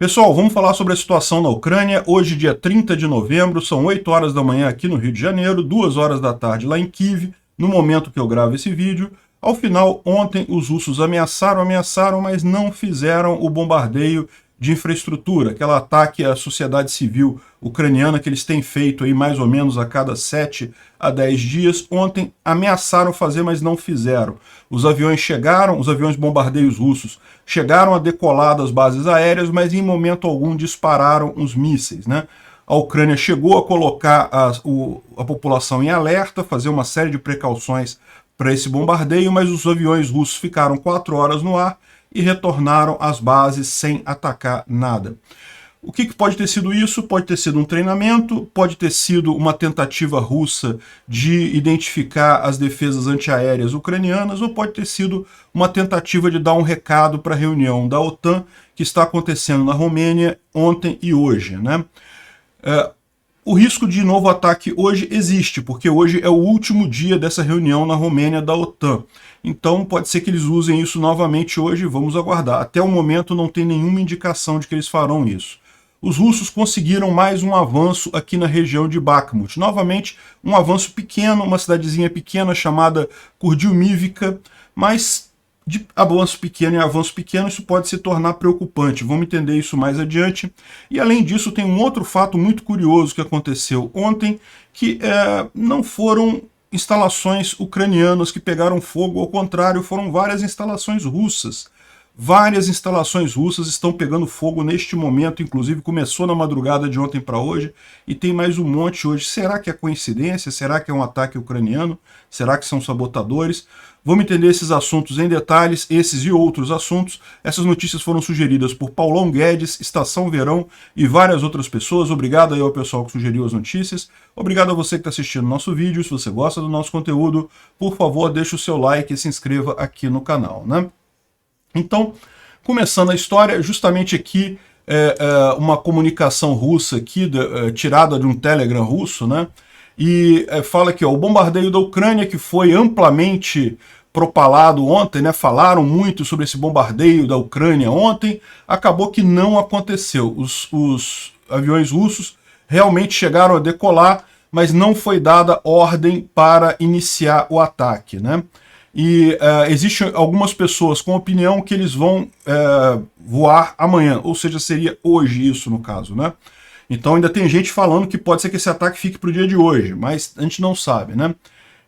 Pessoal, vamos falar sobre a situação na Ucrânia. Hoje, dia 30 de novembro, são 8 horas da manhã aqui no Rio de Janeiro, 2 horas da tarde lá em Kiev, no momento que eu gravo esse vídeo. Ao final, ontem, os russos ameaçaram, mas não fizeram o bombardeio de infraestrutura, aquele ataque à sociedade civil ucraniana que eles têm feito aí mais ou menos a cada 7 a 10 dias. Ontem ameaçaram fazer, mas não fizeram. Os aviões chegaram, os aviões bombardeios russos chegaram a decolar das bases aéreas, mas em momento algum dispararam os mísseis, né? A Ucrânia chegou a colocar a população em alerta, fazer uma série de precauções para esse bombardeio, mas os aviões russos ficaram 4 horas no ar e retornaram às bases sem atacar nada. O que pode ter sido isso? Pode ter sido um treinamento, pode ter sido uma tentativa russa de identificar as defesas antiaéreas ucranianas, ou pode ter sido uma tentativa de dar um recado para a reunião da OTAN que está acontecendo na Romênia ontem e hoje, né? O risco de novo ataque hoje existe, porque hoje é o último dia dessa reunião na Romênia da OTAN. Então pode ser que eles usem isso novamente hoje, vamos aguardar. Até o momento não tem nenhuma indicação de que eles farão isso. Os russos conseguiram mais um avanço aqui na região de Bakhmut. Novamente, um avanço pequeno, uma cidadezinha pequena chamada Kurdyumivka, mas de avanço pequeno em avanço pequeno, isso pode se tornar preocupante. Vamos entender isso mais adiante. E além disso, tem um outro fato muito curioso que aconteceu ontem, que não foram instalações ucranianas que pegaram fogo, ao contrário, foram várias instalações russas. Várias instalações russas estão pegando fogo neste momento, inclusive começou na madrugada de ontem para hoje, e tem mais um monte hoje. Será que é coincidência? Será que é um ataque ucraniano? Será que são sabotadores? Vamos entender esses assuntos em detalhes, esses e outros assuntos. Essas notícias foram sugeridas por Paulão Guedes, Estação Verão e várias outras pessoas. Obrigado aí ao pessoal que sugeriu as notícias. Obrigado a você que está assistindo o nosso vídeo. Se você gosta do nosso conteúdo, por favor, deixe o seu like e se inscreva aqui no canal, né? Então, começando a história, justamente aqui uma comunicação russa aqui, tirada de um Telegram russo, né? E fala aqui, ó, o bombardeio da Ucrânia, que foi amplamente propalado ontem, né? Falaram muito sobre esse bombardeio da Ucrânia ontem, acabou que não aconteceu. Os aviões russos realmente chegaram a decolar, mas não foi dada ordem para iniciar o ataque, né? E existem algumas pessoas com opinião que eles vão voar amanhã, ou seja, seria hoje isso no caso, né? Então ainda tem gente falando que pode ser que esse ataque fique para o dia de hoje, mas a gente não sabe, né?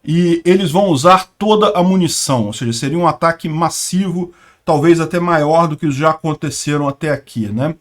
E eles vão usar toda a munição, ou seja, seria um ataque massivo, talvez até maior do que os já aconteceram até aqui, né?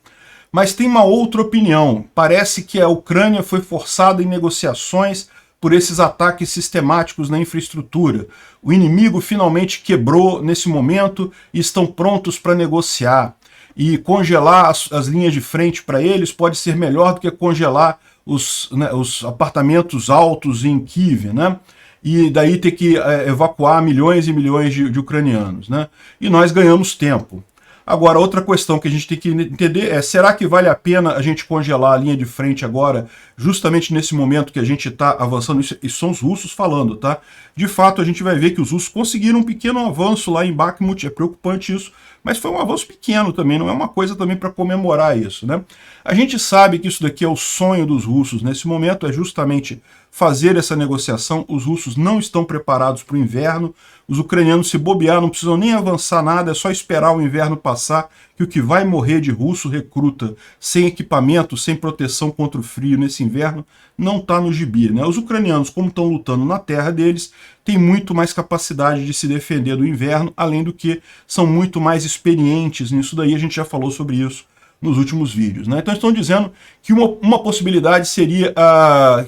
Mas tem uma outra opinião, parece que a Ucrânia foi forçada em negociações por esses ataques sistemáticos na infraestrutura. O inimigo finalmente quebrou nesse momento e estão prontos para negociar. E congelar as linhas de frente para eles pode ser melhor do que congelar os apartamentos altos em Kiev, né? E daí ter que evacuar milhões e milhões de ucranianos, né? E nós ganhamos tempo. Agora, outra questão que a gente tem que entender é, será que vale a pena a gente congelar a linha de frente agora, justamente nesse momento que a gente está avançando? Isso são os russos falando, tá? De fato, a gente vai ver que os russos conseguiram um pequeno avanço lá em Bakhmut, é preocupante isso, mas foi um avanço pequeno também, não é uma coisa também para comemorar isso, né? A gente sabe que isso daqui é o sonho dos russos nesse momento, é justamente fazer essa negociação. Os russos não estão preparados para o inverno, os ucranianos, se bobear, não precisam nem avançar nada, é só esperar o inverno passar, que o que vai morrer de russo recruta sem equipamento, sem proteção contra o frio nesse inverno, não está no gibi, né? Os ucranianos, como estão lutando na terra deles, têm muito mais capacidade de se defender do inverno, além do que são muito mais experientes nisso daí, a gente já falou sobre isso nos últimos vídeos, né? Então estão dizendo que uma possibilidade seria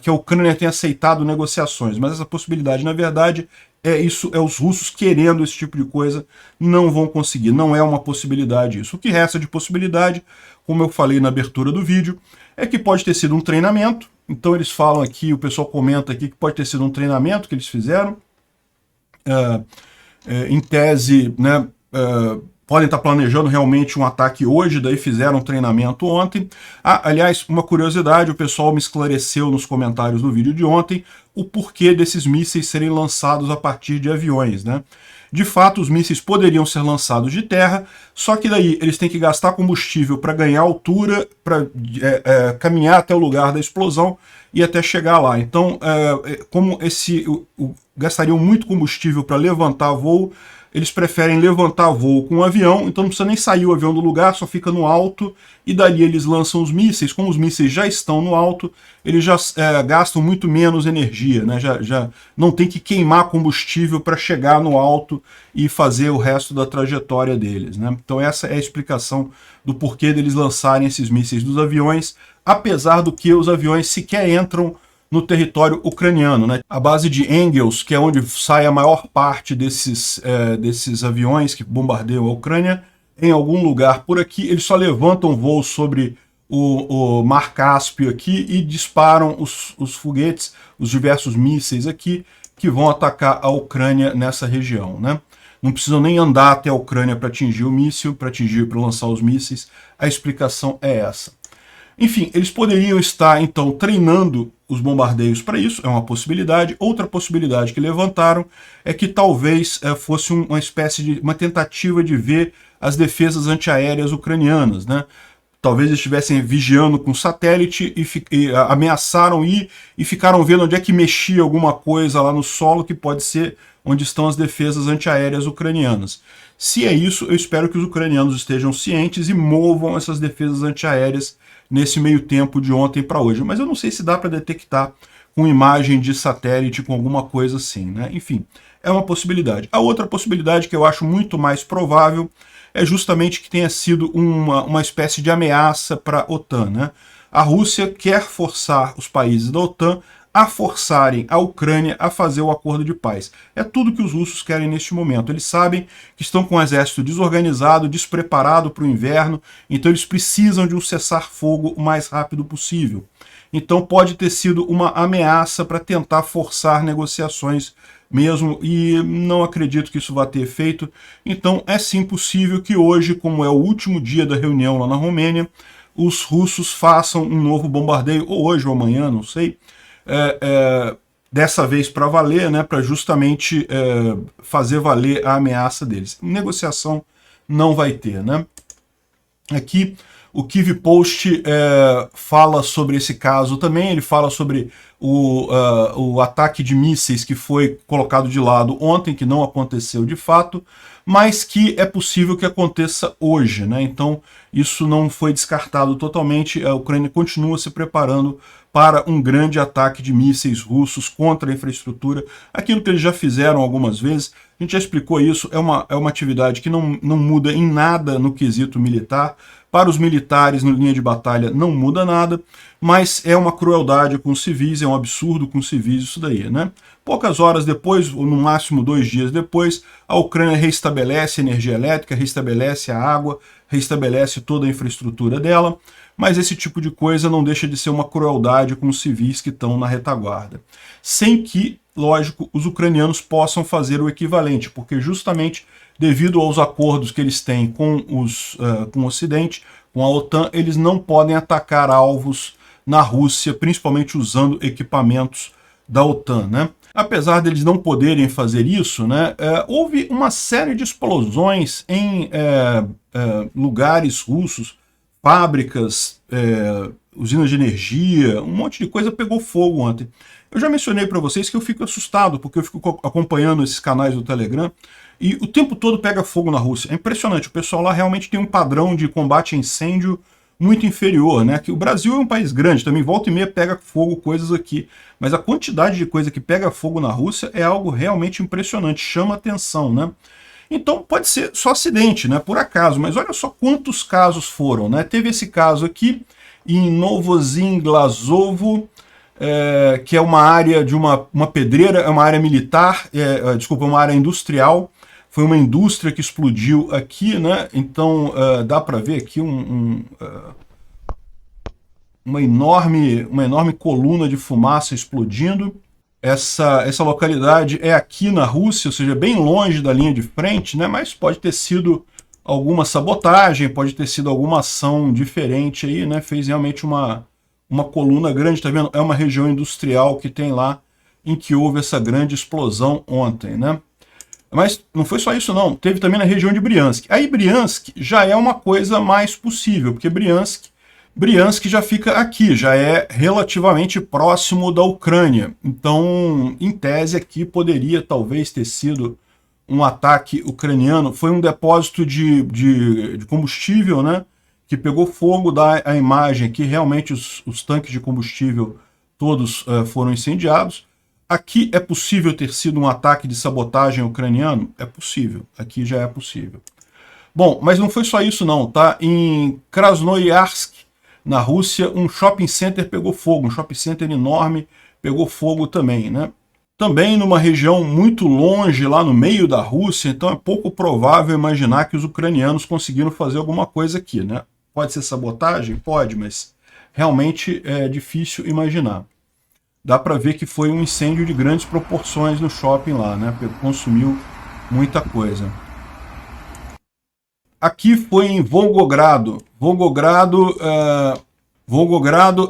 que a Ucrânia tenha aceitado negociações, mas essa possibilidade, na verdade, é os russos querendo esse tipo de coisa, não vão conseguir, não é uma possibilidade isso. O que resta de possibilidade, como eu falei na abertura do vídeo, é que pode ter sido um treinamento. Então eles falam aqui, o pessoal comenta aqui que pode ter sido um treinamento que eles fizeram, em tese, né, podem estar planejando realmente um ataque hoje, daí fizeram um treinamento ontem. Aliás, uma curiosidade, o pessoal me esclareceu nos comentários do vídeo de ontem o porquê desses mísseis serem lançados a partir de aviões, né? De fato, os mísseis poderiam ser lançados de terra, só que daí eles têm que gastar combustível para ganhar altura, para caminhar até o lugar da explosão e até chegar lá. Então, como gastariam muito combustível para levantar voo, eles preferem levantar voo com um avião, então não precisa nem sair o avião do lugar, só fica no alto, e dali eles lançam os mísseis. Como os mísseis já estão no alto, eles já gastam muito menos energia, né? Já não tem que queimar combustível para chegar no alto e fazer o resto da trajetória deles, né? Então essa é a explicação do porquê deles lançarem esses mísseis dos aviões, apesar do que os aviões sequer entram no território ucraniano, né? A base de Engels, que é onde sai a maior parte desses aviões que bombardeiam a Ucrânia, em algum lugar por aqui, eles só levantam voo sobre o Mar Cáspio aqui e disparam os foguetes, os diversos mísseis aqui, que vão atacar a Ucrânia nessa região, né? Não precisam nem andar até a Ucrânia para atingir o míssil, para lançar os mísseis. A explicação é essa. Enfim, eles poderiam estar, então, treinando os bombardeios para isso, é uma possibilidade. Outra possibilidade que levantaram é que talvez fosse uma espécie de uma tentativa de ver as defesas antiaéreas ucranianas, né? Talvez eles estivessem vigiando com satélite e ameaçaram ir e ficaram vendo onde é que mexia alguma coisa lá no solo, que pode ser onde estão as defesas antiaéreas ucranianas. Se é isso, eu espero que os ucranianos estejam cientes e movam essas defesas antiaéreas nesse meio tempo de ontem para hoje. Mas eu não sei se dá para detectar com imagem de satélite, com alguma coisa assim, né? Enfim, é uma possibilidade. A outra possibilidade, que eu acho muito mais provável, é justamente que tenha sido uma espécie de ameaça para a OTAN, né? A Rússia quer forçar os países da OTAN a forçarem a Ucrânia a fazer o acordo de paz. É tudo que os russos querem neste momento. Eles sabem que estão com um exército desorganizado, despreparado para o inverno, então eles precisam de um cessar-fogo o mais rápido possível. Então pode ter sido uma ameaça para tentar forçar negociações mesmo, e não acredito que isso vá ter efeito. Então é sim possível que hoje, como é o último dia da reunião lá na Romênia, os russos façam um novo bombardeio, ou hoje ou amanhã, não sei, dessa vez para valer, né, para justamente fazer valer a ameaça deles. Negociação não vai ter, né? Aqui o Kyiv Post fala sobre esse caso também. Ele fala sobre o ataque de mísseis que foi colocado de lado ontem, que não aconteceu de fato, mas que é possível que aconteça hoje, né? Então isso não foi descartado totalmente. A Ucrânia continua se preparando para um grande ataque de mísseis russos contra a infraestrutura, aquilo que eles já fizeram algumas vezes. A gente já explicou isso, é uma atividade que não muda em nada no quesito militar. Para os militares, na linha de batalha, não muda nada, mas é uma crueldade com os civis, é um absurdo com os civis isso daí, né? Poucas horas depois, ou no máximo 2 dias depois, a Ucrânia restabelece a energia elétrica, restabelece a água, restabelece toda a infraestrutura dela, mas esse tipo de coisa não deixa de ser uma crueldade com os civis que estão na retaguarda. Sem que, lógico, os ucranianos possam fazer o equivalente, porque justamente devido aos acordos que eles têm com o Ocidente, com a OTAN, eles não podem atacar alvos na Rússia, principalmente usando equipamentos da OTAN, né? Apesar deles não poderem fazer isso, né, houve uma série de explosões em lugares russos, fábricas, usinas de energia, um monte de coisa pegou fogo ontem. Eu já mencionei para vocês que eu fico assustado, porque eu fico acompanhando esses canais do Telegram, e o tempo todo pega fogo na Rússia. É impressionante, o pessoal lá realmente tem um padrão de combate a incêndio muito inferior, né? Que o Brasil é um país grande, também volta e meia pega fogo coisas aqui, mas a quantidade de coisa que pega fogo na Rússia é algo realmente impressionante, chama atenção, né? Então pode ser só acidente, né? Por acaso, mas olha só quantos casos foram, né? Teve esse caso aqui em Novozinglazovo, que é uma área de uma pedreira, é uma área militar, desculpa, uma área industrial. Foi uma indústria que explodiu aqui, né? Então dá para ver aqui uma enorme coluna de fumaça explodindo. Essa localidade é aqui na Rússia, ou seja, bem longe da linha de frente, né? Mas pode ter sido alguma sabotagem, pode ter sido alguma ação diferente aí, né? Fez realmente uma coluna grande, tá vendo? É uma região industrial que tem lá, em que houve essa grande explosão ontem, né? Mas não foi só isso não, teve também na região de Briansk. Aí Briansk já é uma coisa mais possível, porque Briansk já fica aqui, já é relativamente próximo da Ucrânia. Então, em tese aqui poderia talvez ter sido um ataque ucraniano. Foi um depósito de combustível, né, que pegou fogo. Dá a imagem aqui, realmente os tanques de combustível todos foram incendiados. Aqui é possível ter sido um ataque de sabotagem ucraniano? É possível, aqui já é possível. Bom, mas não foi só isso não, tá? Em Krasnoyarsk, na Rússia, um shopping center pegou fogo, um shopping center enorme pegou fogo também, né? Também numa região muito longe, lá no meio da Rússia, então é pouco provável imaginar que os ucranianos conseguiram fazer alguma coisa aqui, né? Pode ser sabotagem? Pode, mas realmente é difícil imaginar. Dá para ver que foi um incêndio de grandes proporções no shopping lá, né? Consumiu muita coisa. Aqui foi em Volgogrado. Volgogrado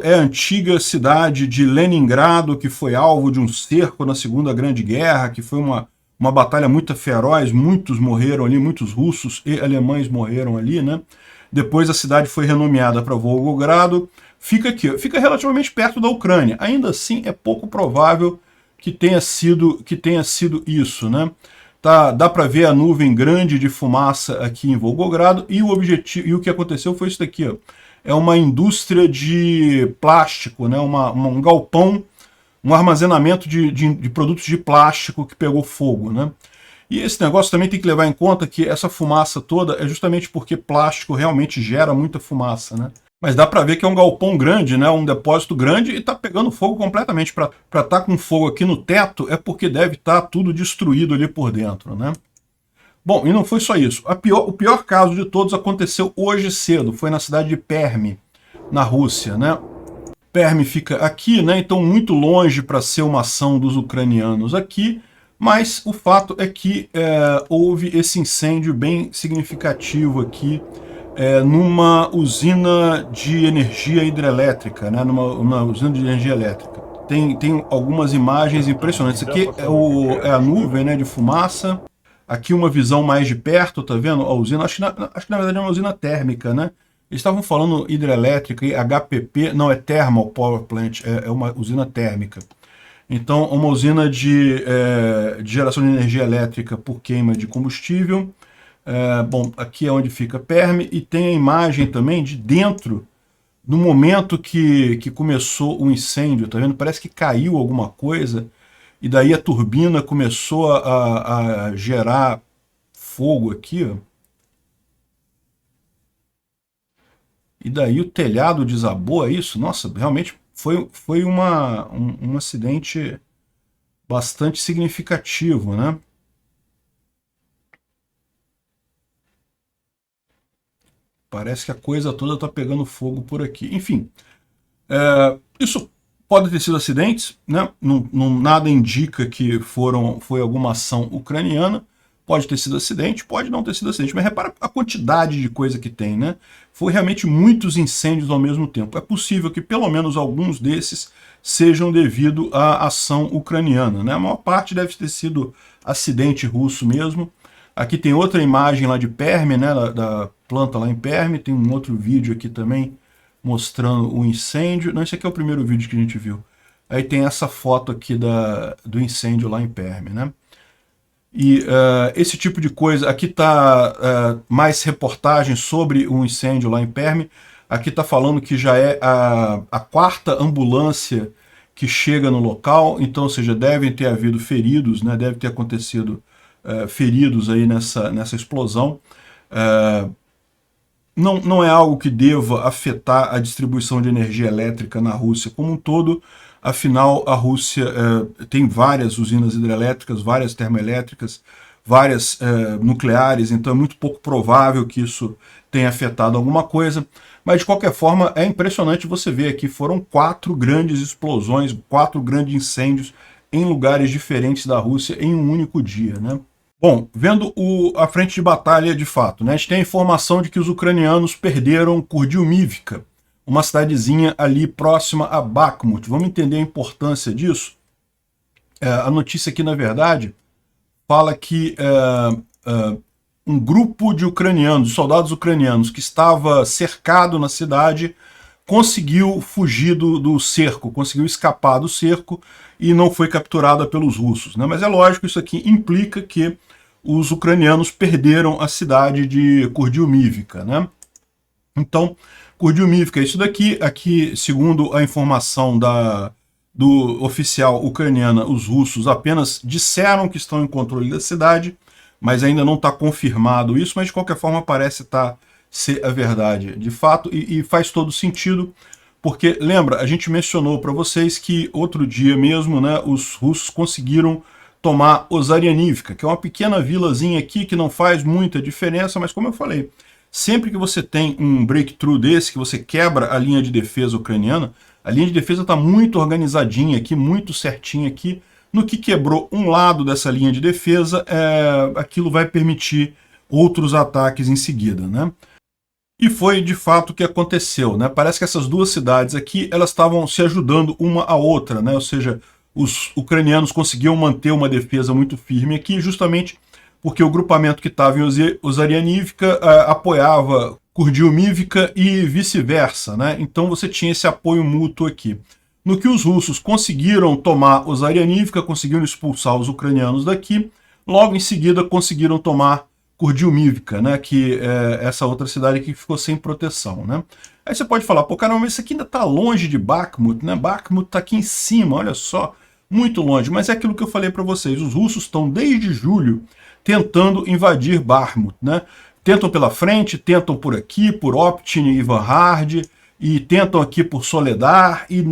é a antiga cidade de Leningrado, que foi alvo de um cerco na Segunda Grande Guerra, que foi uma batalha muito feroz, muitos morreram ali, muitos russos e alemães morreram ali, né? Depois a cidade foi renomeada para Volgogrado. Fica aqui, fica relativamente perto da Ucrânia. Ainda assim, é pouco provável que tenha sido isso, né? Dá para ver a nuvem grande de fumaça aqui em Volgogrado, e o que aconteceu foi isso daqui, ó. É uma indústria de plástico, né? Um galpão, um armazenamento de produtos de plástico que pegou fogo, né? E esse negócio também tem que levar em conta que essa fumaça toda é justamente porque plástico realmente gera muita fumaça, né? Mas dá para ver que é um galpão grande, né? Um depósito grande, e está pegando fogo completamente. Para estar com fogo aqui no teto é porque deve estar tudo destruído ali por dentro, né? Bom, e não foi só isso. O pior caso de todos aconteceu hoje cedo. Foi na cidade de Perm, na Rússia, né? Perm fica aqui, né? Então muito longe para ser uma ação dos ucranianos aqui. Mas o fato é que houve esse incêndio bem significativo aqui, numa usina de energia hidrelétrica, né? Numa usina de energia elétrica. Tem algumas imagens impressionantes. Isso aqui é a nuvem, né, de fumaça. Aqui uma visão mais de perto, tá vendo? A usina, acho que na verdade é uma usina térmica, né? Eles estavam falando hidrelétrica e HPP, não, é Thermal Power Plant, é uma usina térmica. Então, uma usina de geração de energia elétrica por queima de combustível. Bom, aqui é onde fica Perm, e tem a imagem também de dentro, no momento que começou o incêndio, tá vendo? Parece que caiu alguma coisa, e daí a turbina começou a gerar fogo aqui, ó. E daí o telhado desabou, é isso? Nossa, realmente foi um acidente bastante significativo, né? Parece que a coisa toda está pegando fogo por aqui. Enfim, isso pode ter sido acidentes, né? Nada indica que foi alguma ação ucraniana. Pode ter sido acidente, pode não ter sido acidente, mas repara a quantidade de coisa que tem, né? Foi realmente muitos incêndios ao mesmo tempo. É possível que pelo menos alguns desses sejam devido à ação ucraniana, né? A maior parte deve ter sido acidente russo mesmo. Aqui tem outra imagem lá de Perm, né? Da planta lá em Perm. Tem um outro vídeo aqui também mostrando o incêndio. Não, esse aqui é o primeiro vídeo que a gente viu. Aí tem essa foto aqui do incêndio lá em Perm, né? E esse tipo de coisa, aqui está mais reportagens sobre o incêndio lá em Perm. Aqui está falando que já é a quarta ambulância que chega no local, então, ou seja, devem ter havido feridos, né? Deve ter acontecido feridos aí nessa explosão. Não é algo que deva afetar a distribuição de energia elétrica na Rússia como um todo. Afinal, a Rússia tem várias usinas hidrelétricas, várias termoelétricas, várias nucleares, então é muito pouco provável que isso tenha afetado alguma coisa. Mas, de qualquer forma, é impressionante você ver aqui, foram 4 grandes explosões, 4 grandes incêndios em lugares diferentes da Rússia em um único dia, né? Bom, vendo a frente de batalha de fato, né, a gente tem a informação de que os ucranianos perderam Kurdyumivka, uma cidadezinha ali próxima a Bakhmut. Vamos entender a importância disso? A notícia aqui, na verdade, fala que um grupo de ucranianos, de soldados ucranianos, que estava cercado na cidade, conseguiu fugir do cerco, conseguiu escapar do cerco e não foi capturada pelos russos, né? Mas é lógico, isso aqui implica que os ucranianos perderam a cidade de Kurdyumivka, né? Então, Kurdyumivka é isso daqui. Aqui, segundo a informação do oficial ucraniana, os russos apenas disseram que estão em controle da cidade, mas ainda não está confirmado isso, mas de qualquer forma parece ser a verdade de fato, e faz todo sentido, porque lembra, a gente mencionou para vocês que outro dia mesmo, né, os russos conseguiram tomar Ozarianivka, que é uma pequena vilazinha aqui que não faz muita diferença, mas como eu falei, sempre que você tem um breakthrough desse, que você quebra a linha de defesa ucraniana, a linha de defesa está muito organizadinha aqui, muito certinha aqui. No que quebrou um lado dessa linha de defesa, aquilo vai permitir outros ataques em seguida, né? E foi de fato o que aconteceu, né? Parece que essas duas cidades aqui, elas estavam se ajudando uma à outra, né? Ou seja, os ucranianos conseguiam manter uma defesa muito firme aqui, justamente porque o grupamento que estava em Ozarianivka apoiava Kurdyumivka e vice-versa, né? Então você tinha esse apoio mútuo aqui. No que os russos conseguiram tomar Ozarianivka, conseguiram expulsar os ucranianos daqui, logo em seguida conseguiram tomar Kurdyumivka, né, que é essa outra cidade que ficou sem proteção, né? Aí você pode falar, pô, caramba, mas isso aqui ainda está longe de Bakhmut, né? Bakhmut está aqui em cima, olha só, muito longe. Mas é aquilo que eu falei para vocês, os russos estão desde julho tentando invadir Bakhmut, né? Tentam pela frente, tentam por aqui, por Optin e Ivanhard, e tentam aqui por Soledar, e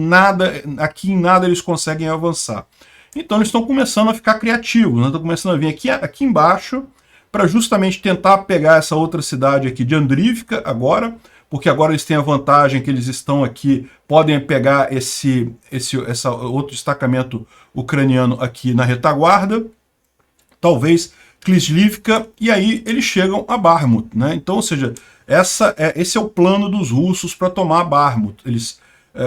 aqui em nada eles conseguem avançar. Então eles estão começando a ficar criativos, né? Estão começando a vir aqui embaixo, para justamente tentar pegar essa outra cidade aqui de Andrivka agora, porque agora eles têm a vantagem que eles estão aqui, podem pegar esse outro destacamento ucraniano aqui na retaguarda, talvez Klizlivka, e aí eles chegam a Bakhmut, né? Então, ou seja, esse é o plano dos russos para tomar Bakhmut. Eles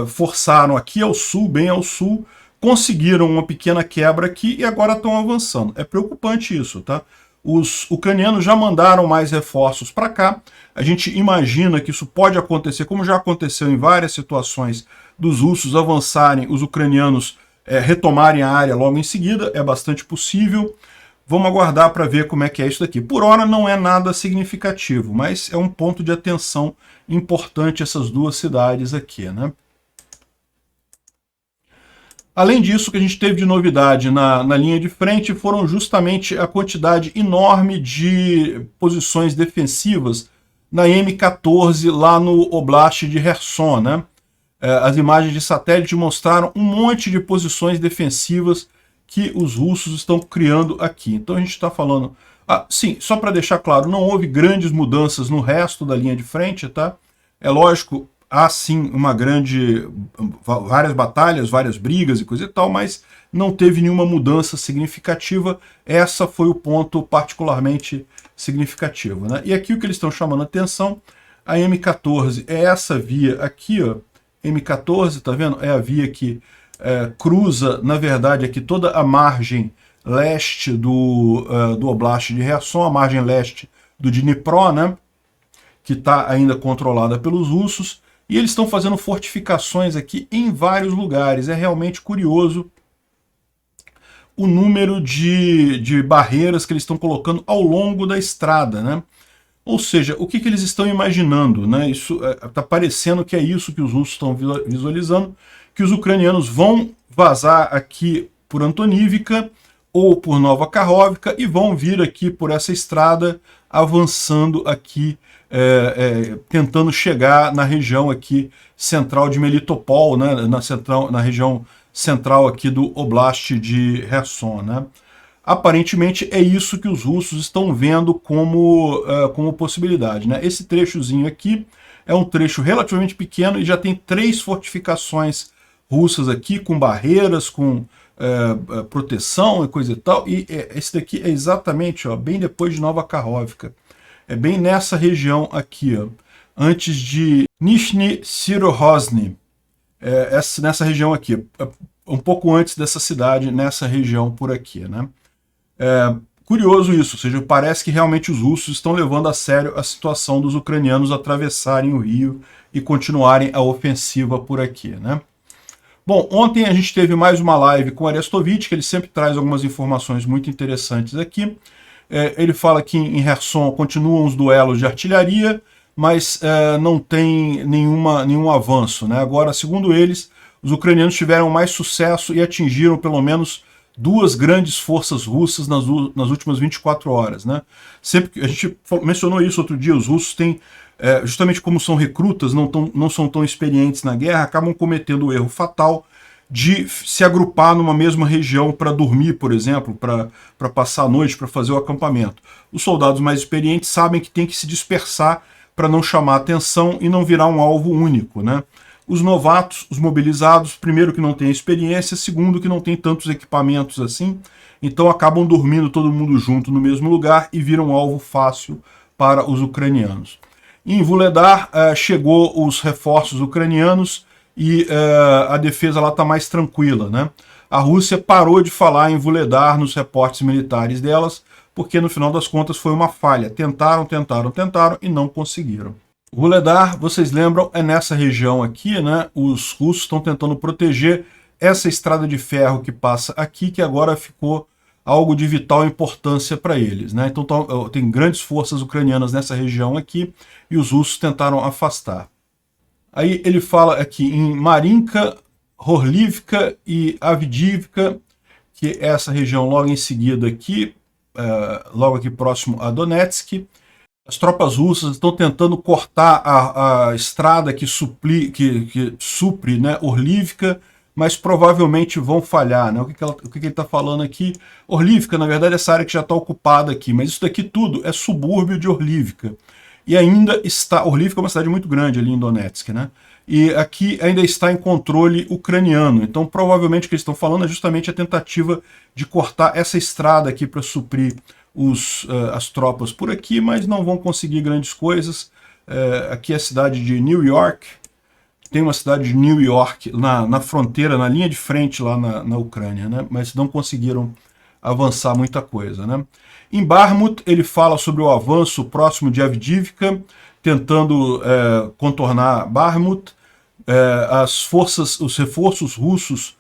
forçaram aqui ao sul, bem ao sul, conseguiram uma pequena quebra aqui e agora estão avançando. É preocupante isso, tá? Os ucranianos já mandaram mais reforços para cá. A gente imagina que isso pode acontecer, como já aconteceu em várias situações, dos russos avançarem, os ucranianos retomarem a área logo em seguida. É bastante possível. Vamos aguardar para ver como é que é isso daqui. Por hora não é nada significativo, mas é um ponto de atenção importante essas duas cidades aqui, né? Além disso, o que a gente teve de novidade na linha de frente foram justamente a quantidade enorme de posições defensivas na M14 lá no Oblast de Kherson, né? As imagens de satélite mostraram um monte de posições defensivas que os russos estão criando aqui. Então a gente está falando... sim, só para deixar claro, não houve grandes mudanças no resto da linha de frente, tá? É lógico, há sim várias batalhas, várias brigas e coisa e tal, mas não teve nenhuma mudança significativa. Essa foi o ponto particularmente significativo, né? E aqui o que eles estão chamando a atenção, a M14 é essa via aqui, ó, M14, tá vendo? É a via que cruza, na verdade, aqui toda a margem leste do Oblast de Kherson, a margem leste do Dnipro, né? Que está ainda controlada pelos russos. E eles estão fazendo fortificações aqui em vários lugares. É realmente curioso o número de barreiras que eles estão colocando ao longo da estrada, né? Ou seja, o que eles estão imaginando, né? Isso está parecendo que é isso que os russos estão visualizando, que os ucranianos vão vazar aqui por Antonivka ou por Nova Kakhovka e vão vir aqui por essa estrada, avançando aqui, tentando chegar na região aqui central de Melitopol, né, na região central aqui do Oblast de Kherson, né? Aparentemente é isso que os russos estão vendo como possibilidade, né? Esse trechozinho aqui é um trecho relativamente pequeno e já tem 3 fortificações russas aqui, com barreiras, com proteção e coisa e tal, e esse daqui é exatamente, ó, bem depois de Nova Kakhovka. É bem nessa região aqui, ó, antes de Nizhny Syrohozny, nessa região aqui, um pouco antes dessa cidade, nessa região por aqui, né? curioso isso, ou seja, parece que realmente os russos estão levando a sério a situação dos ucranianos atravessarem o rio e continuarem a ofensiva por aqui, né? Bom, ontem a gente teve mais uma live com o Arestovich, que ele sempre traz algumas informações muito interessantes aqui. Ele fala que em Kherson continuam os duelos de artilharia, mas não tem nenhum avanço, né? Agora, segundo eles, os ucranianos tiveram mais sucesso e atingiram pelo menos 2 grandes forças russas nas últimas 24 horas, né? Sempre que a gente mencionou isso outro dia, os russos têm, justamente como são recrutas, não são tão experientes na guerra, acabam cometendo o erro fatal de se agrupar numa mesma região para dormir, por exemplo, para passar a noite, para fazer o acampamento. Os soldados mais experientes sabem que tem que se dispersar para não chamar atenção e não virar um alvo único, né? Os novatos, os mobilizados, primeiro que não têm experiência, segundo que não tem tantos equipamentos assim, então acabam dormindo todo mundo junto no mesmo lugar e viram um alvo fácil para os ucranianos. Em Vuhledar chegou os reforços ucranianos e a defesa lá está mais tranquila, né? A Rússia parou de falar em Vuhledar nos reportes militares delas, porque no final das contas foi uma falha. Tentaram e não conseguiram. Vuhledar, vocês lembram, é nessa região aqui, né? Os russos estão tentando proteger essa estrada de ferro que passa aqui, que agora ficou algo de vital importância para eles, né? Então tem grandes forças ucranianas nessa região aqui e os russos tentaram afastar. Aí ele fala aqui em Marinka, Horlivka e Avdiivka, que é essa região logo em seguida aqui, logo aqui próximo a Donetsk. As tropas russas estão tentando cortar a estrada que supre, né, Horlivka, mas provavelmente vão falhar, né? O que ele está falando aqui? Horlivka, na verdade, é essa área que já está ocupada aqui, mas isso daqui tudo é subúrbio de Horlivka. E ainda está... Horlivka é uma cidade muito grande ali em Donetsk, né? E aqui ainda está em controle ucraniano. Então, provavelmente, o que eles estão falando é justamente a tentativa de cortar essa estrada aqui para suprir as tropas por aqui, mas não vão conseguir grandes coisas. Aqui é a cidade de New York. Tem uma cidade de New York na fronteira, na linha de frente lá na Ucrânia, né? Mas não conseguiram avançar muita coisa, né? Em Bakhmut, ele fala sobre o avanço próximo de Avdiivka, tentando contornar Bakhmut. Os reforços russos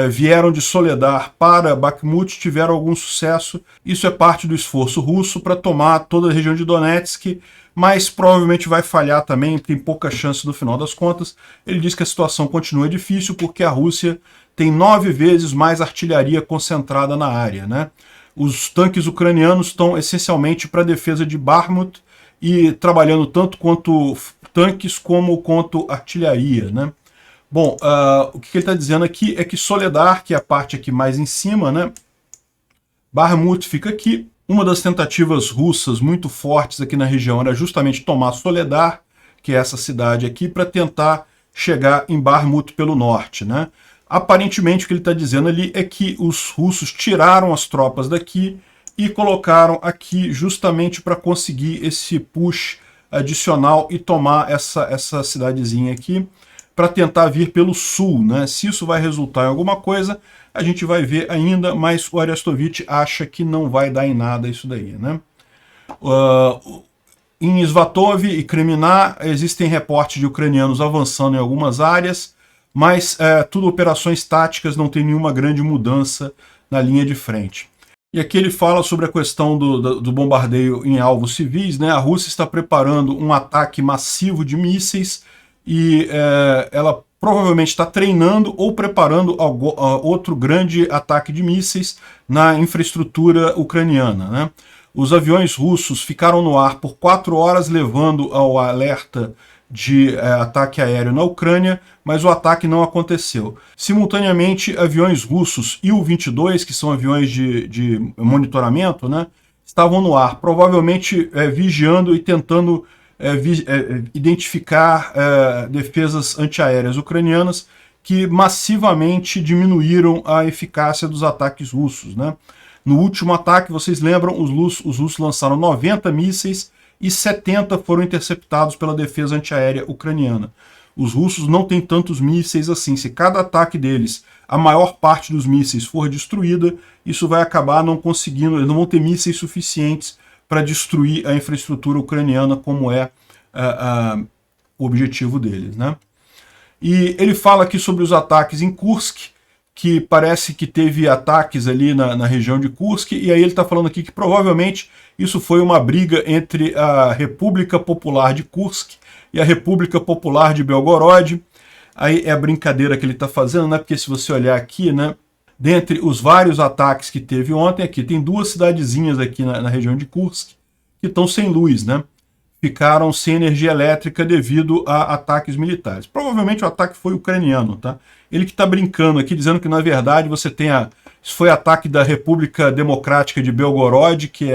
vieram de Soledar para Bakhmut, tiveram algum sucesso. Isso é parte do esforço russo para tomar toda a região de Donetsk, mas provavelmente vai falhar também, tem pouca chance no final das contas. Ele diz que a situação continua difícil porque a Rússia tem 9 vezes mais artilharia concentrada na área, né? Os tanques ucranianos estão essencialmente para a defesa de Bakhmut e trabalhando tanto quanto tanques quanto artilharia, né? Bom, o que ele está dizendo aqui é que Soledar, que é a parte aqui mais em cima, né? Bakhmut fica aqui. Uma das tentativas russas muito fortes aqui na região era justamente tomar Soledar, que é essa cidade aqui, para tentar chegar em Bakhmut pelo norte, né? Aparentemente o que ele está dizendo ali é que os russos tiraram as tropas daqui e colocaram aqui justamente para conseguir esse push adicional e tomar essa cidadezinha aqui, para tentar vir pelo sul, né? Se isso vai resultar em alguma coisa, a gente vai ver ainda, mas o Arestovich acha que não vai dar em nada isso daí, né? Em Svatov e Kremina existem reportes de ucranianos avançando em algumas áreas, mas tudo operações táticas, não tem nenhuma grande mudança na linha de frente. E aqui ele fala sobre a questão do bombardeio em alvos civis, né? A Rússia está preparando um ataque massivo de mísseis e ela provavelmente está treinando ou preparando outro grande ataque de mísseis na infraestrutura ucraniana, né? Os aviões russos ficaram no ar por 4 horas, levando ao alerta de ataque aéreo na Ucrânia, mas o ataque não aconteceu. Simultaneamente, aviões russos Il-22, que são aviões de monitoramento, né, estavam no ar, provavelmente vigiando e tentando identificar defesas antiaéreas ucranianas que massivamente diminuíram a eficácia dos ataques russos, né? No último ataque, vocês lembram, os russos lançaram 90 mísseis e 70 foram interceptados pela defesa antiaérea ucraniana. os russos não têm tantos mísseis assim. Se cada ataque deles, a maior parte dos mísseis for destruída, isso vai acabar não conseguindo, eles não vão ter mísseis suficientes para destruir a infraestrutura ucraniana, como é o objetivo deles, né? E ele fala aqui sobre os ataques em Kursk, que parece que teve ataques ali na região de Kursk, e aí ele está falando aqui que provavelmente isso foi uma briga entre a República Popular de Kursk e a República Popular de Belgorod. Aí é a brincadeira que ele está fazendo, né? Porque se você olhar aqui, né, dentre os vários ataques que teve ontem, aqui tem duas cidadezinhas aqui na região de Kursk que estão sem luz, né? Ficaram sem energia elétrica devido a ataques militares. Provavelmente o ataque foi ucraniano, tá? Ele que está brincando aqui, dizendo que na verdade você tem isso foi ataque da República Democrática de Belgorod, que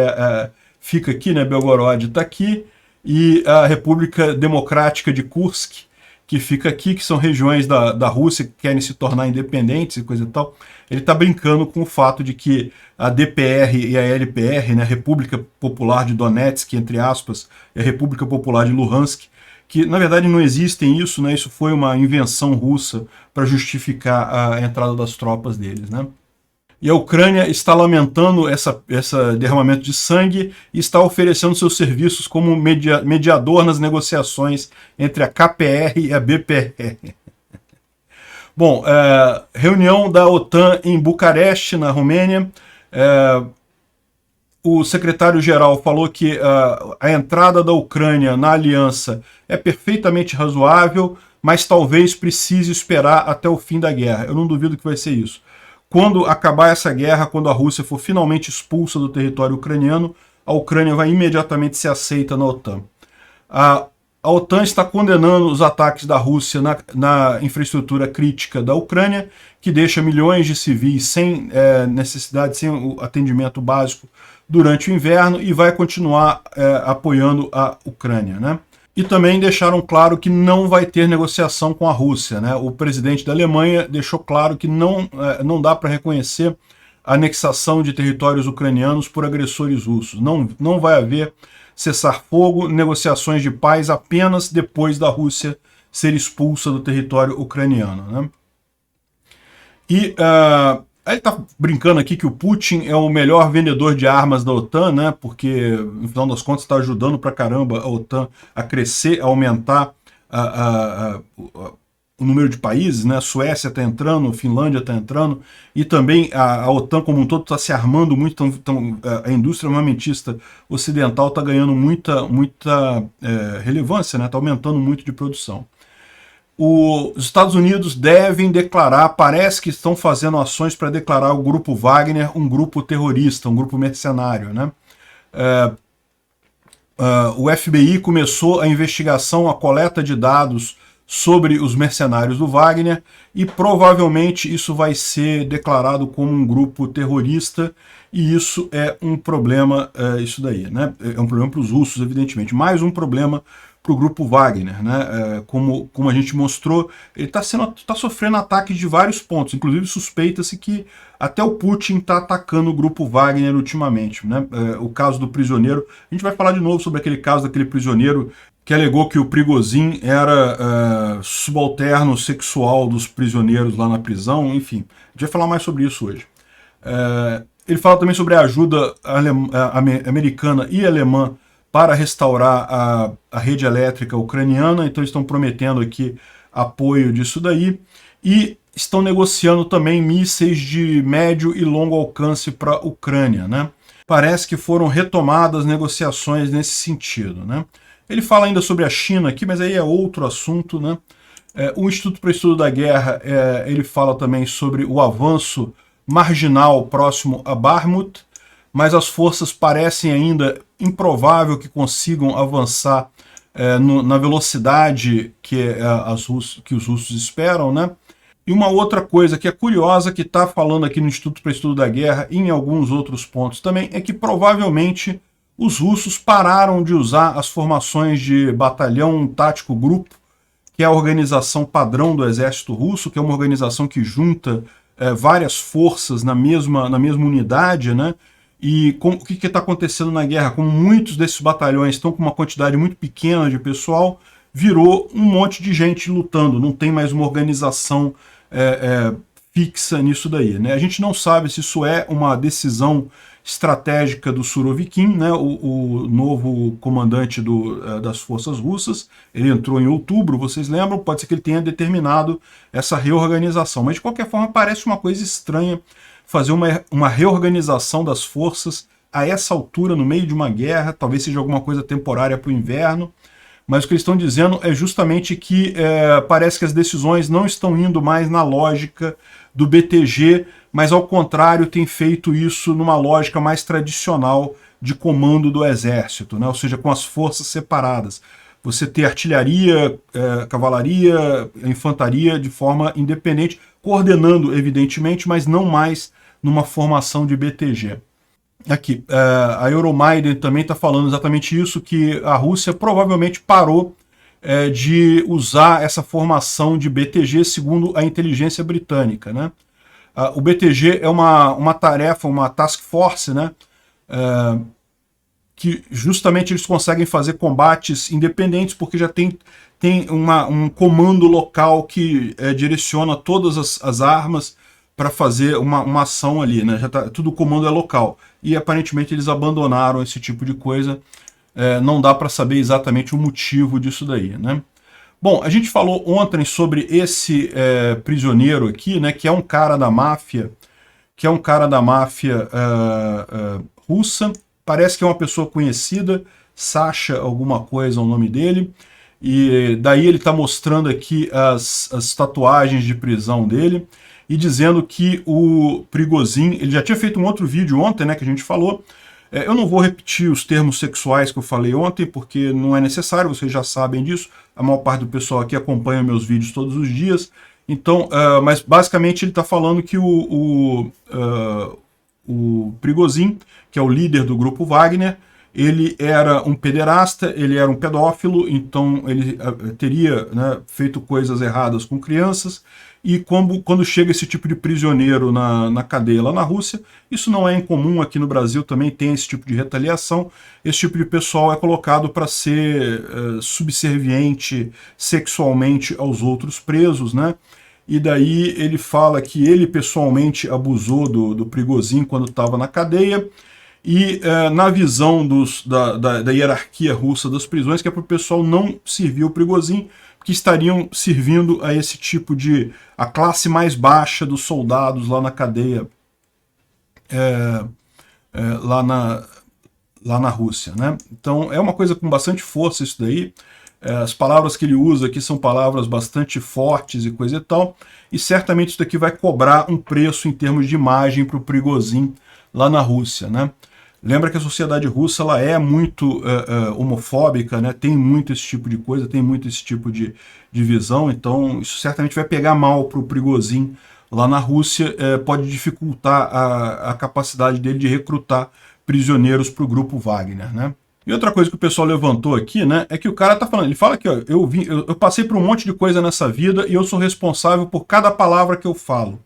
fica aqui, né? Belgorod está aqui, e a República Democrática de Kursk, que fica aqui, que são regiões da Rússia que querem se tornar independentes e coisa e tal. Ele está brincando com o fato de que a DPR e a LPR, né, República Popular de Donetsk, entre aspas, e a República Popular de Luhansk, que na verdade não existem isso, né, isso foi uma invenção russa para justificar a entrada das tropas deles, né. E a Ucrânia está lamentando essa derramamento de sangue e está oferecendo seus serviços como mediador nas negociações entre a KPR e a BPR. Bom, reunião da OTAN em Bucareste, na Romênia. O secretário-geral falou que a entrada da Ucrânia na aliança é perfeitamente razoável, mas talvez precise esperar até o fim da guerra. Eu não duvido que vai ser isso. Quando acabar essa guerra, quando a Rússia for finalmente expulsa do território ucraniano, a Ucrânia vai imediatamente ser aceita na OTAN. A OTAN está condenando os ataques da Rússia na infraestrutura crítica da Ucrânia, que deixa milhões de civis sem necessidade, sem o atendimento básico durante o inverno, e vai continuar apoiando a Ucrânia, né? E também deixaram claro que não vai ter negociação com a Rússia, né? O presidente da Alemanha deixou claro que não dá para reconhecer a anexação de territórios ucranianos por agressores russos. Não vai haver cessar-fogo, negociações de paz apenas depois da Rússia ser expulsa do território ucraniano, né? E ele está brincando aqui que o Putin é o melhor vendedor de armas da OTAN, né? Porque, no final das contas, está ajudando pra caramba a OTAN a crescer, a aumentar o número de países, né? A Suécia está entrando, a Finlândia está entrando, e também a OTAN como um todo está se armando muito, a indústria armamentista ocidental está ganhando muita relevância, né? Está aumentando muito de produção. Os Estados Unidos devem declarar, parece que estão fazendo ações para declarar o grupo Wagner um grupo terrorista, um grupo mercenário, né? O FBI começou a investigação, a coleta de dados sobre os mercenários do Wagner, e provavelmente isso vai ser declarado como um grupo terrorista, e isso é um problema, isso daí, né? É um problema para os russos, evidentemente, mais um problema para o grupo Wagner, né? Como a gente mostrou, ele está sofrendo ataques de vários pontos, inclusive suspeita-se que até o Putin está atacando o grupo Wagner ultimamente, né? O caso do prisioneiro, a gente vai falar de novo sobre aquele caso daquele prisioneiro que alegou que o Prigozhin era subalterno sexual dos prisioneiros lá na prisão, enfim, a gente vai falar mais sobre isso hoje. Ele fala também sobre a ajuda americana e alemã para restaurar a rede elétrica ucraniana, então eles estão prometendo aqui apoio disso daí, e estão negociando também mísseis de médio e longo alcance para a Ucrânia, né? Parece que foram retomadas negociações nesse sentido, né? Ele fala ainda sobre a China aqui, mas aí é outro assunto, né? O Instituto para o Estudo da Guerra, ele fala também sobre o avanço marginal próximo a Bakhmut, mas as forças parecem ainda improvável que consigam avançar na velocidade que os russos esperam, né? E uma outra coisa que é curiosa, que está falando aqui no Instituto para o Estudo da Guerra e em alguns outros pontos também, é que provavelmente os russos pararam de usar as formações de batalhão tático grupo, que é a organização padrão do exército russo, que é uma organização que junta várias forças na mesma unidade, né? E o que está acontecendo na guerra? Como muitos desses batalhões estão com uma quantidade muito pequena de pessoal, virou um monte de gente lutando, não tem mais uma organização fixa nisso daí, né? A gente não sabe se isso é uma decisão estratégica do Surovikin, né, o novo comandante das forças russas. Ele entrou em outubro, vocês lembram? Pode ser que ele tenha determinado essa reorganização, mas de qualquer forma parece uma coisa estranha fazer uma reorganização das forças a essa altura, no meio de uma guerra. Talvez seja alguma coisa temporária para o inverno, mas o que eles estão dizendo é justamente que parece que as decisões não estão indo mais na lógica do BTG, mas ao contrário tem feito isso numa lógica mais tradicional de comando do exército, né? Ou seja, com as forças separadas. Você ter artilharia, cavalaria, infantaria de forma independente, coordenando evidentemente, mas não mais numa formação de BTG. Aqui, a Euromaiden também está falando exatamente isso, que a Rússia provavelmente parou de usar essa formação de BTG segundo a inteligência britânica, né? O BTG é uma tarefa, uma task force, né? Que justamente eles conseguem fazer combates independentes porque já tem um comando local que direciona todas as armas para fazer uma ação ali, né? Tudo o comando é local. E aparentemente eles abandonaram esse tipo de coisa. Não dá para saber exatamente o motivo disso daí, né? Bom, a gente falou ontem sobre esse prisioneiro aqui, né? Que é um cara da máfia, russa. Parece que é uma pessoa conhecida, Sasha alguma coisa é o nome dele. E daí ele está mostrando aqui as tatuagens de prisão dele e dizendo que o Prigozhin, ele já tinha feito um outro vídeo ontem, né, que a gente falou. Eu não vou repetir os termos sexuais que eu falei ontem, porque não é necessário, vocês já sabem disso. A maior parte do pessoal aqui acompanha meus vídeos todos os dias. Então, mas basicamente ele está falando que o Prigozhin, que é o líder do grupo Wagner, ele era um pederasta, ele era um pedófilo, então ele teria, né, feito coisas erradas com crianças, e quando chega esse tipo de prisioneiro na cadeia lá na Rússia, isso não é incomum, aqui no Brasil também tem esse tipo de retaliação, esse tipo de pessoal é colocado para ser subserviente sexualmente aos outros presos, né? E daí ele fala que ele pessoalmente abusou do Prigozhin quando estava na cadeia, e na visão da hierarquia russa das prisões, que é para o pessoal não servir o Prigozhin, que estariam servindo a esse tipo a classe mais baixa dos soldados lá na cadeia, lá na Rússia, né? Então é uma coisa com bastante força isso daí. As palavras que ele usa aqui são palavras bastante fortes e coisa e tal, e certamente isso daqui vai cobrar um preço em termos de imagem para o Prigozhin lá na Rússia, né? Lembra que a sociedade russa ela é muito homofóbica, né? Tem muito esse tipo de coisa, tem muito esse tipo de visão, então isso certamente vai pegar mal para o Prigozhin lá na Rússia, pode dificultar a capacidade dele de recrutar prisioneiros para o grupo Wagner, né? E outra coisa que o pessoal levantou aqui, né, é que o cara tá falando, ele fala que ó, eu passei por um monte de coisa nessa vida e eu sou responsável por cada palavra que eu falo.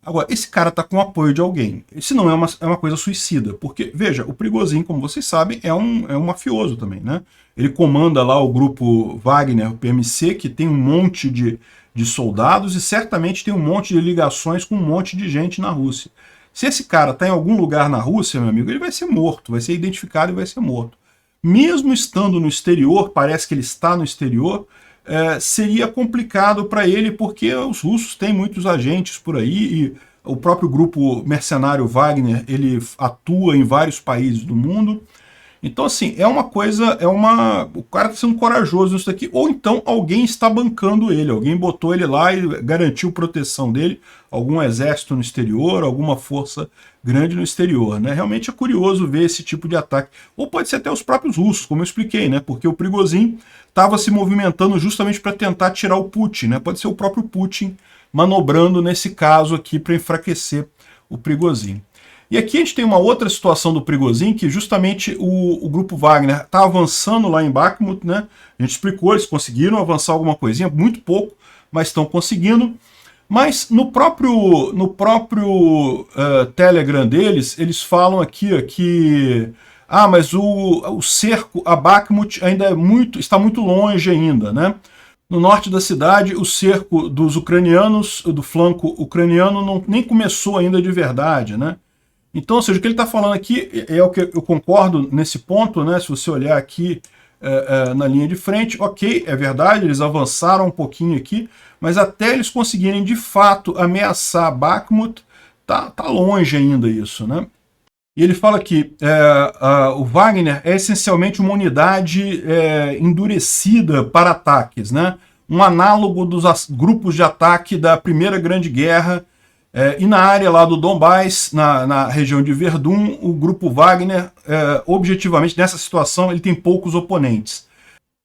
Agora, esse cara tá com apoio de alguém. Isso não é uma coisa suicida, porque, veja, o Prigozhin, como vocês sabem, é um mafioso também, né? Ele comanda lá o grupo Wagner, o PMC, que tem um monte de soldados e certamente tem um monte de ligações com um monte de gente na Rússia. Se esse cara tá em algum lugar na Rússia, meu amigo, ele vai ser morto, vai ser identificado e vai ser morto. Mesmo estando no exterior, parece que ele está no exterior, seria complicado para ele, porque os russos têm muitos agentes por aí, e o próprio grupo mercenário Wagner, ele atua em vários países do mundo. Então, assim, o cara está sendo corajoso nisso daqui, ou então alguém está bancando ele, alguém botou ele lá e garantiu proteção dele, algum exército no exterior, alguma força grande no exterior, né? Realmente é curioso ver esse tipo de ataque. Ou pode ser até os próprios russos, como eu expliquei, né? Porque o Prigozhin estava se movimentando justamente para tentar tirar o Putin, né? Pode ser o próprio Putin manobrando nesse caso aqui para enfraquecer o Prigozhin. E aqui a gente tem uma outra situação do Prigozhin, que justamente o grupo Wagner está avançando lá em Bakhmut, né? A gente explicou, eles conseguiram avançar alguma coisinha, muito pouco, mas estão conseguindo. Mas no próprio Telegram deles, eles falam aqui ó, que Ah, mas o cerco a Bakhmut ainda está muito longe ainda, né? No norte da cidade, o cerco dos ucranianos, do flanco ucraniano, nem começou ainda de verdade, né? Então, ou seja, o que ele está falando aqui é o que eu concordo nesse ponto, né? Se você olhar aqui na linha de frente, ok, é verdade, eles avançaram um pouquinho aqui, mas até eles conseguirem de fato ameaçar Bakhmut, tá longe ainda isso, né? E ele fala que o Wagner é essencialmente uma unidade endurecida para ataques, né? Um análogo dos grupos de ataque da Primeira Grande Guerra. E na área lá do Donbás, na região de Verdun, o grupo Wagner, objetivamente, nessa situação, ele tem poucos oponentes.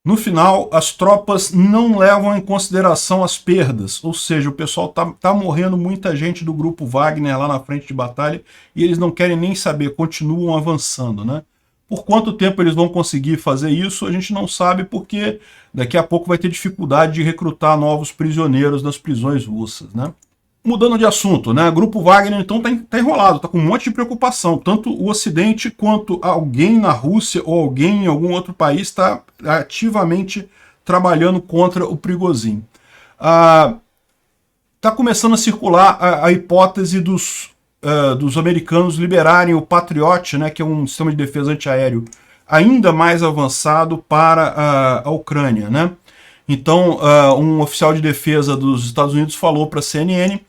No final, as tropas não levam em consideração as perdas, ou seja, o pessoal tá morrendo muita gente do grupo Wagner lá na frente de batalha e eles não querem nem saber, continuam avançando, né? Por quanto tempo eles vão conseguir fazer isso, a gente não sabe, porque daqui a pouco vai ter dificuldade de recrutar novos prisioneiros das prisões russas, né? Mudando de assunto, né? O grupo Wagner, então, tá enrolado, tá com um monte de preocupação. Tanto o Ocidente quanto alguém na Rússia ou alguém em algum outro país está ativamente trabalhando contra o Prigozhin. Tá começando a circular a hipótese dos americanos liberarem o Patriot, né, que é um sistema de defesa antiaéreo ainda mais avançado para a Ucrânia, né? Então, um oficial de defesa dos Estados Unidos falou para a CNN,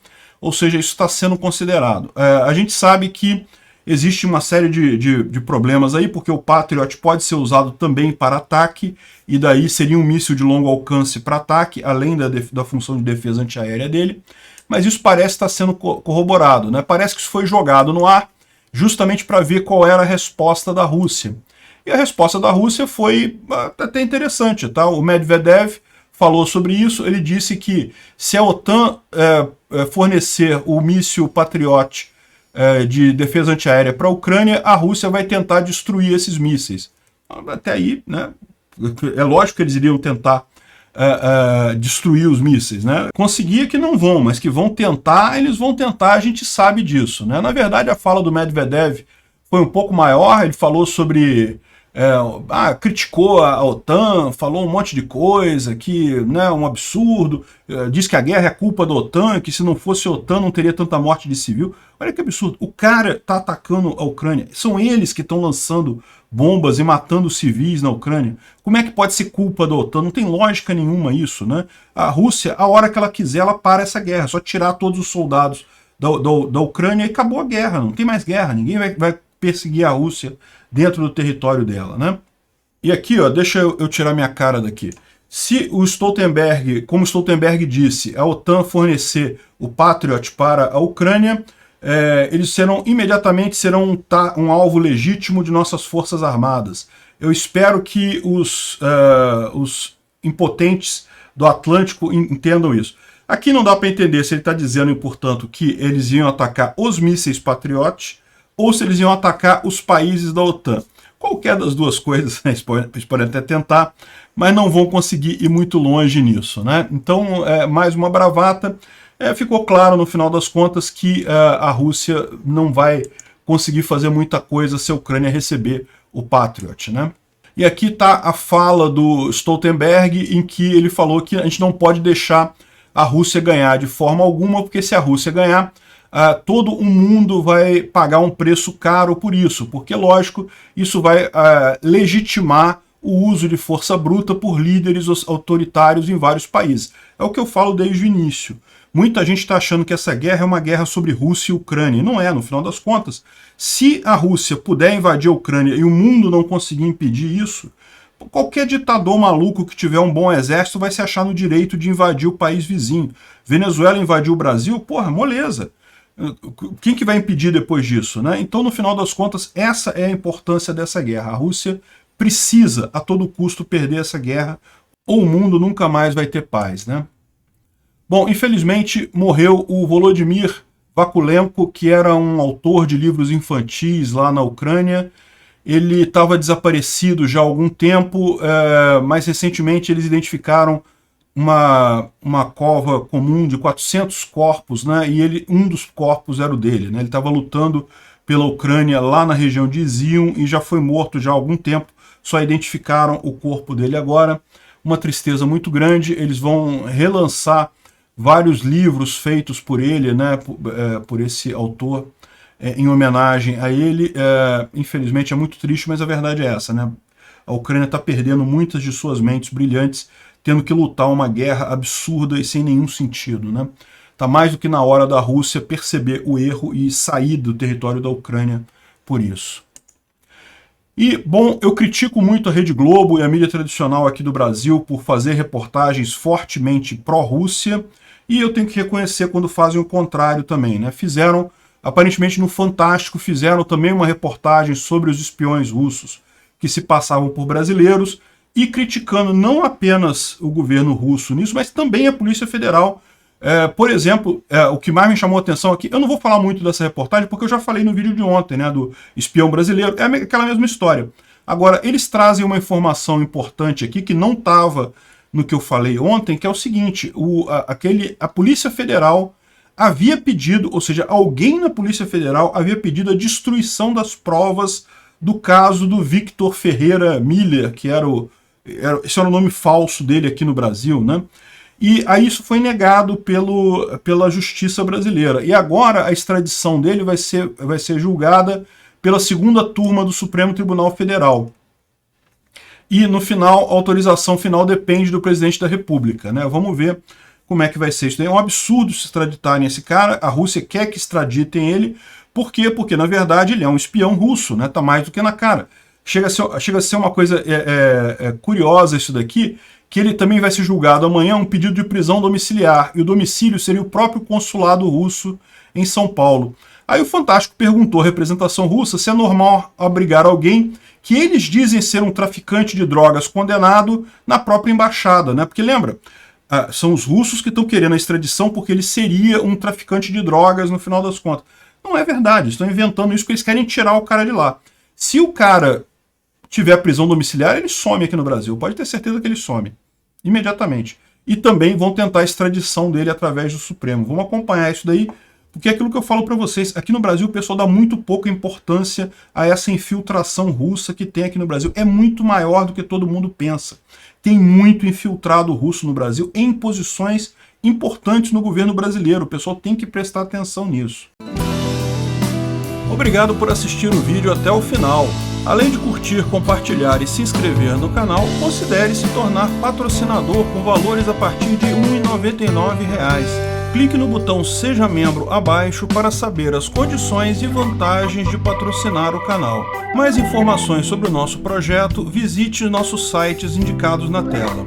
ou seja, isso está sendo considerado. A gente sabe que existe uma série de problemas aí, porque o Patriot pode ser usado também para ataque, e daí seria um míssil de longo alcance para ataque, além da função de defesa antiaérea dele, mas isso parece estar sendo corroborado, né? Parece que isso foi jogado no ar, justamente para ver qual era a resposta da Rússia. E a resposta da Rússia foi até interessante, tá? O Medvedev falou sobre isso, ele disse que se a OTAN fornecer o míssil Patriot de defesa antiaérea para a Ucrânia, a Rússia vai tentar destruir esses mísseis. Até aí, né, é lógico que eles iriam tentar destruir os mísseis, né? Conseguir que não vão, mas que vão tentar, eles vão tentar, a gente sabe disso, né? Na verdade, a fala do Medvedev foi um pouco maior, ele falou sobre... criticou a OTAN, falou um monte de coisa, que né, um absurdo, diz que a guerra é culpa da OTAN, que se não fosse a OTAN não teria tanta morte de civil. Olha que absurdo, o cara está atacando a Ucrânia, são eles que estão lançando bombas e matando civis na Ucrânia. Como é que pode ser culpa da OTAN? Não tem lógica nenhuma isso, né? A Rússia, a hora que ela quiser, ela para essa guerra, é só tirar todos os soldados da Ucrânia e acabou a guerra, não tem mais guerra, ninguém vai perseguir a Rússia dentro do território dela, né? E aqui, ó, deixa eu tirar minha cara daqui. Se o Stoltenberg, como o Stoltenberg disse, a OTAN fornecer o Patriot para a Ucrânia, eles imediatamente serão um alvo legítimo de nossas forças armadas. Eu espero que os impotentes do Atlântico entendam isso. Aqui não dá para entender se ele está dizendo, portanto, que eles iam atacar os mísseis Patriot ou se eles iam atacar os países da OTAN. Qualquer das duas coisas, né, eles podem até tentar, mas não vão conseguir ir muito longe nisso, né? Então, mais uma bravata. Ficou claro, no final das contas, que a Rússia não vai conseguir fazer muita coisa se a Ucrânia receber o Patriot, né? E aqui está a fala do Stoltenberg, em que ele falou que a gente não pode deixar a Rússia ganhar de forma alguma, porque se a Rússia ganhar, todo o mundo vai pagar um preço caro por isso, porque, lógico, isso vai legitimar o uso de força bruta por líderes autoritários em vários países. É o que eu falo desde o início. Muita gente está achando que essa guerra é uma guerra sobre Rússia e Ucrânia. Não é, no final das contas. Se a Rússia puder invadir a Ucrânia e o mundo não conseguir impedir isso, qualquer ditador maluco que tiver um bom exército vai se achar no direito de invadir o país vizinho. Venezuela invadiu o Brasil? Porra, moleza. Quem que vai impedir depois disso, né? Então, no final das contas, essa é a importância dessa guerra. A Rússia precisa, a todo custo, perder essa guerra, ou o mundo nunca mais vai ter paz, né? Bom, infelizmente, morreu o Volodymyr Vakulenko, que era um autor de livros infantis lá na Ucrânia. Ele estava desaparecido já há algum tempo, mas recentemente eles identificaram uma cova comum de 400 corpos, né? E um dos corpos era o dele, né? Ele estava lutando pela Ucrânia lá na região de Izium e já foi morto já há algum tempo, só identificaram o corpo dele agora. Uma tristeza muito grande. Eles vão relançar vários livros feitos por ele, né, por esse autor, em homenagem a ele. Infelizmente é muito triste, mas a verdade é essa, né? A Ucrânia está perdendo muitas de suas mentes brilhantes, tendo que lutar uma guerra absurda e sem nenhum sentido, né? Está mais do que na hora da Rússia perceber o erro e sair do território da Ucrânia por isso. E, bom, eu critico muito a Rede Globo e a mídia tradicional aqui do Brasil por fazer reportagens fortemente pró-Rússia, e eu tenho que reconhecer quando fazem o contrário também, né? Fizeram, aparentemente no Fantástico, fizeram também uma reportagem sobre os espiões russos que se passavam por brasileiros, e criticando não apenas o governo russo nisso, mas também a Polícia Federal. Por exemplo, o que mais me chamou a atenção aqui, eu não vou falar muito dessa reportagem, porque eu já falei no vídeo de ontem, né, do espião brasileiro, é aquela mesma história. Agora, eles trazem uma informação importante aqui, que não estava no que eu falei ontem, que é o seguinte: a Polícia Federal havia pedido, ou seja, alguém na Polícia Federal havia pedido a destruição das provas do caso do Victor Ferreira Miller, que esse era o nome falso dele aqui no Brasil, né? E aí isso foi negado pela justiça brasileira. E agora a extradição dele vai ser julgada pela segunda turma do Supremo Tribunal Federal. E no final, a autorização final depende do presidente da República, né? Vamos ver como é que vai ser isso daí. É um absurdo se extraditarem esse cara. A Rússia quer que extraditem ele. Por quê? Porque, na verdade, ele é um espião russo, né? Tá mais do que na cara. Chega a ser uma coisa curiosa isso daqui, que ele também vai ser julgado amanhã um pedido de prisão domiciliar, e o domicílio seria o próprio consulado russo em São Paulo. Aí o Fantástico perguntou à representação russa se é normal abrigar alguém que eles dizem ser um traficante de drogas condenado na própria embaixada, né? Porque lembra, são os russos que estão querendo a extradição porque ele seria um traficante de drogas no final das contas. Não é verdade, estão inventando isso porque eles querem tirar o cara de lá. Se o cara tiver prisão domiciliar, ele some aqui no Brasil. Pode ter certeza que ele some imediatamente. E também vão tentar a extradição dele através do Supremo. Vamos acompanhar isso daí, porque é aquilo que eu falo para vocês. Aqui no Brasil o pessoal dá muito pouca importância a essa infiltração russa que tem aqui no Brasil. É muito maior do que todo mundo pensa. Tem muito infiltrado russo no Brasil em posições importantes no governo brasileiro. O pessoal tem que prestar atenção nisso. Obrigado por assistir o vídeo até o final. Além de curtir, compartilhar e se inscrever no canal, considere se tornar patrocinador com valores a partir de R$ 1,99. Clique no botão Seja Membro abaixo para saber as condições e vantagens de patrocinar o canal. Mais informações sobre o nosso projeto, visite nossos sites indicados na tela.